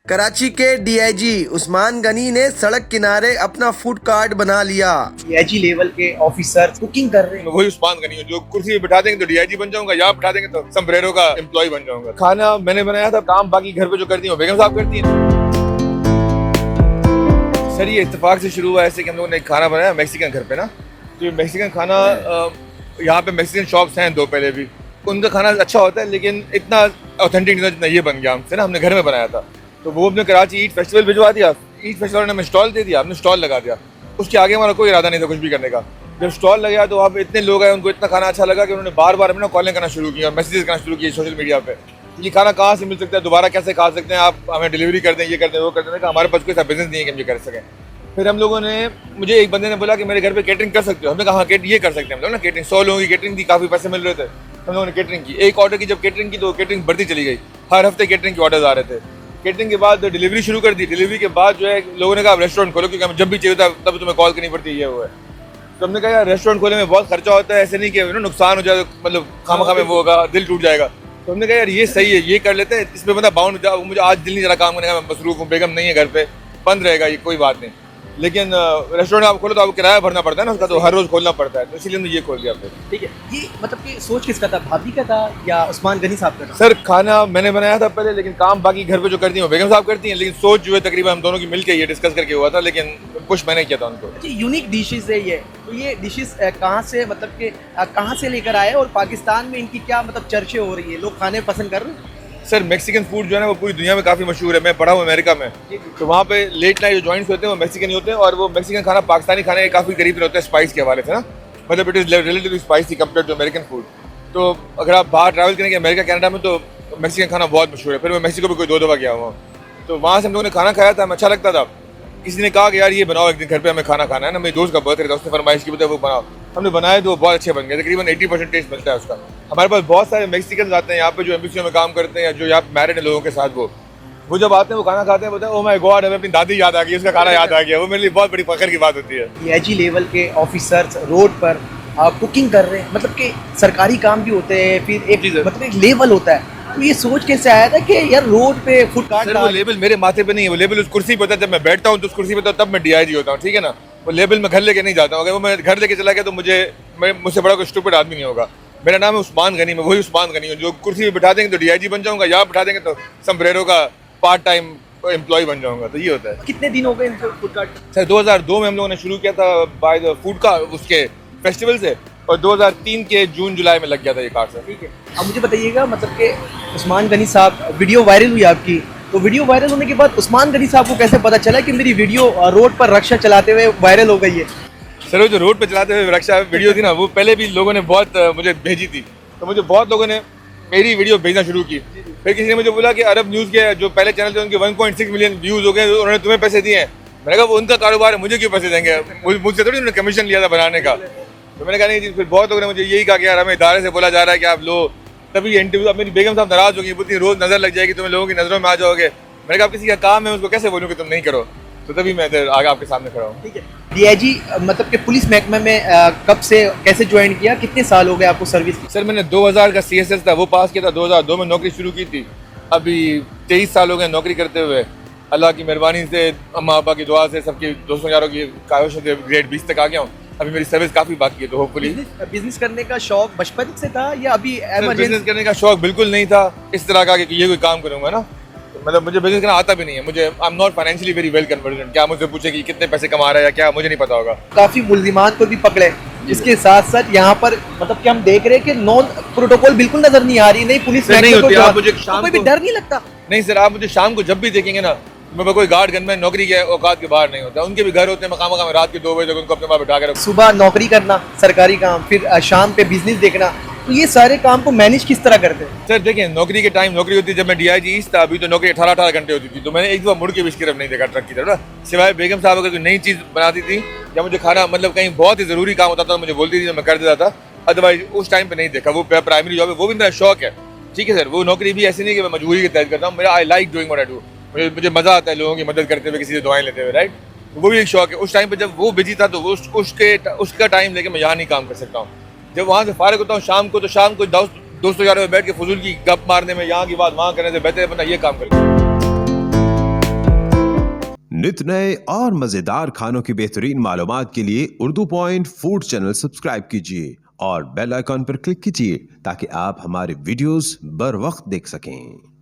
कराची के डीआईजी उस्मान गनी ने सड़क किनारे अपना फूड कार्ट बना लिया। डीआईजी लेवल के ऑफिसर कुकिंग कर रहे हैं। वही उस्मान गनी हूँ, जो कुर्सी पे बिठा देंगे तो डीआईजी बन जाऊंगा, यहाँ बिठा देंगे तो समब्रेरो का एम्प्लॉय बन जाऊंगा। खाना मैंने बनाया था, काम बाकी घर पे जो करती हूँ बेगम साहब करती हैं। सर ये इत्तेफाक से शुरू हुआ ऐसे कि हम लोगों ने खाना बनाया मैक्सिकन घर पे ना, तो ये मैक्सिकन खाना यहाँ पे मैक्सिकन शॉप्स हैं दो पहले भी, उनका खाना अच्छा होता है लेकिन इतना ऑथेंटिक नहीं था जितना ये बन गया हमसे ना। हमने घर में बनाया था तो वो अपने कराची ईद फेस्टिवल भिजवा दिया, ईद फेस्टिवल ने हमें स्टॉल दे दिया, हमने स्टॉल लगा दिया। उसके आगे हमारा कोई इरादा नहीं था कुछ भी करने का। जब स्टॉल लगा तो वहाँ पे इतने लोग आए, उनको इतना खाना अच्छा लगा कि उन्होंने बार बार हमें ना कॉलिंग करना शुरू की और मैसेजेस करना शुरू किए सोशल मीडिया पे, ये खाना कहाँ से मिल सकता है, दोबारा कैसे खा सकते हैं आप, हमें डिलीवरी कर दें, ये कर दें, वो कर दें। हमारे पास कोई ऐसा बिजनेस नहीं है कि हम ये कर सकें। फिर हम लोगों ने, मुझे एक बंदे ने बोला कि मेरे घर पे केटरिंग कर सकते हो। हमने कहा ये कर सकते हैं हम लोग ना केटरिंग, 100 लोगों की केटरिंग थी, काफ़ी पैसे मिल रहे थे। हम लोगों ने केटरिंग की, एक ऑर्डर की जब केटरिंग की तो केटरिंग बढ़ती चली गई, हर हफ्ते केटरिंग के ऑर्डर आ रहे थे। केटरिंग के बाद डिलीवरी शुरू कर दी, डिलीवरी के बाद जो है लोगों ने कहा रेस्टोरेंट खोलो क्योंकि हमें जब भी चाहिए था तब तुम्हें कॉल करनी पड़ती है, ये वो है। तो हमने कहा यार रेस्टोरेंट खोलने में बहुत खर्चा होता है, ऐसे नहीं कि नुकसान हो जाए, मतलब खामा में वो होगा, दिल टूट जाएगा। तो हमने कहा यार ये सही है, ये कर लेते हैं, इसमें बंदा बाउंड हो। मुझे आज दिल नहीं जरा काम करने का, मैं मसरूफ हूँ, बेगम नहीं है घर पे, बंद रहेगा ये, कोई बात नहीं। लेकिन रेस्टोरेंट आप खोलो तो आपको किराया भरना पड़ता है ना उसका, तो हर रोज खोलना पड़ता है, तो इसीलिए हमने ये खोल दिया फिर। ठीक है, ये मतलब कि सोच किसका था, भाभी का था या उस्मान गनी साहब का था? सर खाना मैंने बनाया था पहले, लेकिन काम बाकी घर पे जो करती हूँ बेगम साहब करती हैं, लेकिन सोच जो है तकरीबन हम दोनों की मिलकर ये डिस्कस करके हुआ था, लेकिन कुछ मैंने किया था उनको। अच्छा, यूनिक डिशेज है ये, तो ये डिशेज कहाँ से, मतलब कि कहाँ से लेकर आए और पाकिस्तान में इनकी क्या मतलब चर्चे हो रही है, लोग खाने पसंद कर रहे हैं? सर मैक्सिकन फूड जो है ना वो पूरी दुनिया में काफ़ी मशहूर है। मैं पढ़ा हूँ अमेरिका में, तो वहाँ पे लेट नाइट जो जॉइंट्स होते हैं वो मैक्सिकन ही होते हैं, और वो मैक्सिकन खाना पाकिस्तानी खाने के काफ़ी करीब होता है स्पाइस के हवाले से ना, मतलब it is relatively spicy compare to American food. तो अगर आप बाहर ट्रैवल करेंगे अमेरिका कनाडा में तो मैक्सिकन खाना बहुत मशहूर है। फिर मैं मैक्सिको भी कोई 2 दफ़ा गया हुआ, तो वहाँ से हम लोगों ने खाना खाया था, हमें अच्छा लगता था। किसी ने कहा कि यार ये बनाओ एक दिन घर पे, हमें खाना खाना है ना, मेरे दोस्त का बर्थडे था, उसने फरमाइश की बताया वो बनाओ। हमने बनाए तो बहुत अच्छे बन गए, तकरीबन 80% टेस्ट मिलता है उसका। हमारे पास बहुत सारे मैक्सिकन आते हैं यहाँ पे जो एम्बेसी में काम करते हैं, जो यहाँ मैरिड है लोगों के साथ, वो जब आते हैं वो खाना खाते हैं, बोलते हैं ओह माय गॉड हमें अपनी दादी याद आ गई, उसका खाना याद आ गया। वो मेरे लिए बहुत बड़ी फख्र की बात होती है। डीआईजी लेवल के ऑफिसर्स रोड पर कुकिंग कर रहे हैं, मतलब कि सरकारी काम भी होते हैं, फिर एक मतलब एक लेवल होता है। तो ये सोच कैसे आया था कि यार रोड पे फूड कार्ट? वो लेबल मेरे माथे पे नहीं है, वो लेबल उस कुर्सी पे होता है। जब मैं बैठता हूँ तो उस कुर्सी पे तब मैं डीआईजी होता हूँ, ठीक है ना। वो लेबल मैं घर लेके नहीं जाता हूँ, अगर वो मैं घर लेके चला गया तो मुझसे बड़ा कोई स्टूपिड आदमी नहीं होगा। मेरा नाम है उस्मान गनी, मैं वही उस्मान गनी हूँ, जो कुर्सी पे बिठा देंगे तो डीआईजी बन जाऊंगा, यहाँ बिठा देंगे तो समब्रेरो का पार्ट टाइम एम्प्लॉय बन जाऊंगा। तो ये होता है। कितने दिन हो गए इनको फूड कार्ट? सर 2002 में हम लोगों ने शुरू किया था बाय द फूड का उसके फेस्टिवल से, और 2003 के जून जुलाई में लग गया था ये कार्ड। सर ठीक है, अब मुझे बताइएगा मतलब कि उस्मान गनी साहब वीडियो वायरल हुई आपकी, तो वीडियो वायरल होने के बाद उस्मान गनी साहब को कैसे पता चला कि मेरी वीडियो रोड पर रक्षा चलाते हुए वायरल हो गई है? सर वो जो रोड पे चलाते हुए रक्षा वीडियो थी ना, वो पहले भी लोगों ने बहुत मुझे भेजी थी, तो मुझे बहुत लोगों ने मेरी वीडियो भेजना शुरू की। फिर किसी ने मुझे बोला कि अरब न्यूज़ के जो पहले चैनल थे उनके 1.6 मिलियन व्यूज़ हो गए, उन्होंने तुम्हें पैसे दिए हैं। मैंने कहा वो उनका कारोबार है, मुझे क्यों पैसे देंगे, मुझसे थोड़ी उन्होंने कमीशन लिया था बनाने का। तो मैंने कहा नहीं जी। फिर बहुत लोगों ने मुझे यही कहा कि यार हमें इदारे से बोला जा रहा है कि आप लो, तभी ये इंटरव्यू। अब मेरी बेगम साहब नाराज़ होगी, बोलती रोज़ नज़र लग जाएगी, तुम्हें लोगों की नज़रों में आ जाओगे। मैंने कहा किसी का काम है उसको कैसे बोलूँ कि तुम नहीं करो, तो तभी मैं आगे आपके सामने खड़ा हूँ। ठीक है, डीआईजी मतलब कि पुलिस महकमे में कब से कैसे ज्वाइन किया, कितने साल हो गए आपको सर्विस की? सर मैंने 2000 का CSS था वो पास किया था, 2002 में नौकरी शुरू की थी, अभी 23 साल हो गए नौकरी करते हुए। अल्लाह की मेहरबानी से, अम्मा पापा की दुआ से, सबके दोस्तों यारों की काविश से ग्रेड 20 तक आ गया हूँ। अभी मेरी सर्विस काफ़ी बाकी है, तो होपफुली। बिजनेस करने का शौक बचपन से था या अभी बिजनेस करने का शौक बिल्कुल नहीं था इस तरह का कि ये कोई काम करूँगा ना, तो मतलब मुझे बिजनेस करना आता भी नहीं है। मुझे I am not financially very well convergent. क्या मुझसे पूछे कि कितने पैसे कमा रहा है या क्या, मुझे नहीं पता होगा। काफी मुल्जिमान को भी पकड़े, इसके साथ साथ यहाँ पर मतलब कि हम देख रहे हैं कि नॉन प्रोटोकॉल बिल्कुल नजर नहीं आ रही, नहीं पुलिस नहीं होती। आप मुझे शाम कोई भी डर नहीं लगता? नहीं सर, आप मुझे शाम को जब भी देखेंगे ना, मैं कोई गार्ड गनमैन नौकरी के औकात के बाहर नहीं होता। उनके भी घर होते हैं, मकाम में रात के 2 बजे तक उनको अपने पास बिठा कर। सुबह नौकरी करना सरकारी काम, फिर शाम पे बिजनेस देखना, तो ये सारे काम को मैनेज किस तरह करते हैं? सर देखिए, नौकरी के टाइम नौकरी होती है, जब मैं डीआईजी था अभी तो नौकरी 18-18 घंटे होती थी, तो मैंने एक दफा मुड़ के भी इसकी तरफ नहीं देखा ट्रक की तरफ ना, सिवाय बेगम साहब अगर कोई नई चीज़ बनाती थी या मुझे खाना मतलब कहीं बहुत ही ज़रूरी काम होता था तो मुझे बोलती थी तो मैं कर देता था, अदरवाइज उस टाइम पे नहीं देखा। वो प्राइमरी जॉब है, वो भी मेरा शौक है, ठीक है सर। वो नौकरी भी ऐसी नहीं कि मैं मजबूरी के तहत करता हूँ, मेरा I like doing what I do, मुझे मज़ा आता है लोगों की मदद करते हुए, किसी से दुआएं लेते हुए, राइट। वो भी एक शौक है। उस टाइम पे जब वो बिजी था तो उसका टाइम लेके मैं यहाँ नहीं काम कर सकता हूँ। जब वहाँ से फारिग होता हूँ शाम को, तो शाम को दोस्तों यारों में बैठ के फजूल की गप मारने में, यहाँ की बात वहाँ करने से बेहतर है बंदा ये काम करे। नित नए और मजेदार खानों की बेहतरीन मालूमात के लिए Urdu point food channel subscribe कीजिए और बेल आइकॉन पर क्लिक कीजिए ताकि आप हमारे वीडियोस बर वक्त देख सकें।